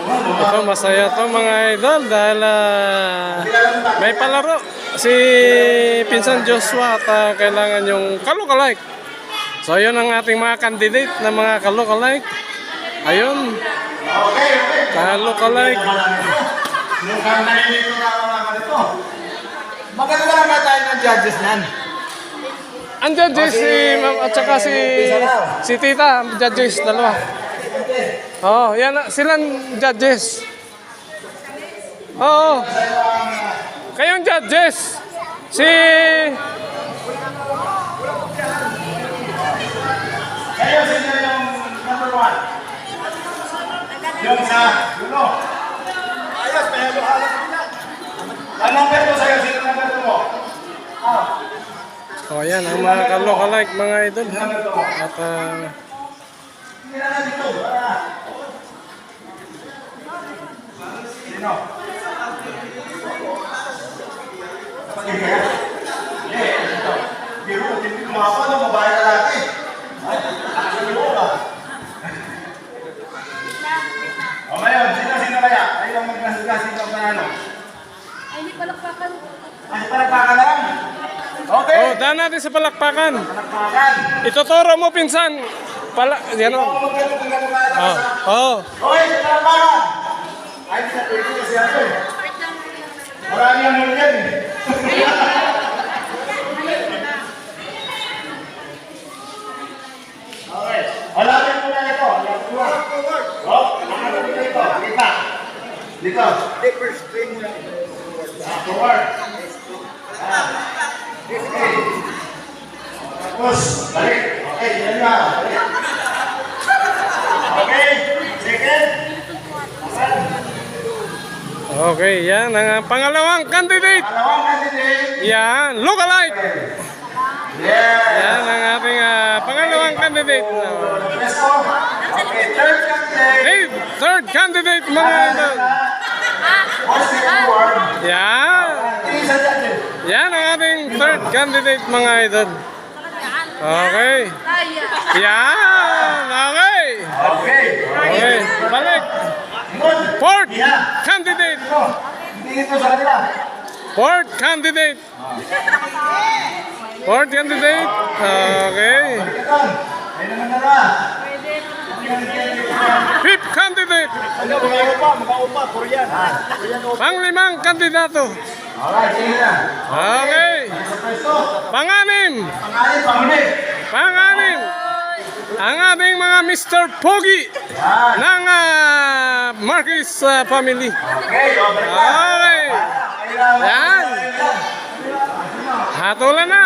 Ito masaya to mga idol dahil may palaro si Pinsan Joshua at kailangan yung ka-lookalike. So yun ang ating mga candidate na mga ka-lookalike. Ayun. Ka-lookalike. Maganda naman tayo ng judges nan. Ang judges si Ma'am at saka si Tita, ang judges dalawa. Oh, yan silang judges. Oo. Kayong judges. Si Kayo sino yung number 1? Yung sa dulo. Ayos, may halo-halo sila. Ang number 2 sa'yo, sino number 2 mo? oh, yan ang mga ka-lookalike mga idol. At Hindi na natin ito. Sino? Biro, hindi kumapa ng babae na natin. O ngayon, sino kaya? Kayo ang magkasigasin ng panalo. Ay, hindi palakpakan. Ay, palakpakan lang. Okay. oh, daan natin sa palakpakan. Palakpakan. Ituturo mo pinsan. Yan o. Oh. Okay, sa palakpakan. Ay, sa pwede kasi ako eh. Marami ang muli yan eh. Okay. Malapit mo na ito. Oh, malapit mo na ito. Kita. Dito. First string mo lang. Forward. Okay. Tapos, balik. Okay, yan na. Balik. Okay. Second. Okay, yan ang pangalawang candidate. Dalawang candidate. Yan, lookalike. Yeah. Yan ang ating pangalawang candidate. Let's go. Okay, third candidate. Hey, third candidate mga idol. What's the award? Yan. Isa dyan. Yan ang ating third candidate mga idol. Okay. Yan. Okay. Okay. Okay. Balik. Good. Fourth candidate. Hindi ito sa kanila. Fourth candidate. Fourth candidate. Okay. Ito. Ayun naman na na. Fifth candidate. Mga-upa. Korean. Panglimang kandidato. Alright, sige na. Okay. Sa pwesto. Panganim. Pangalit, pangulit. Panganim. Ang ating mga Mr. Pogi ng Marquez family. Okay, over ka. Okay. Yan. Hatulan na.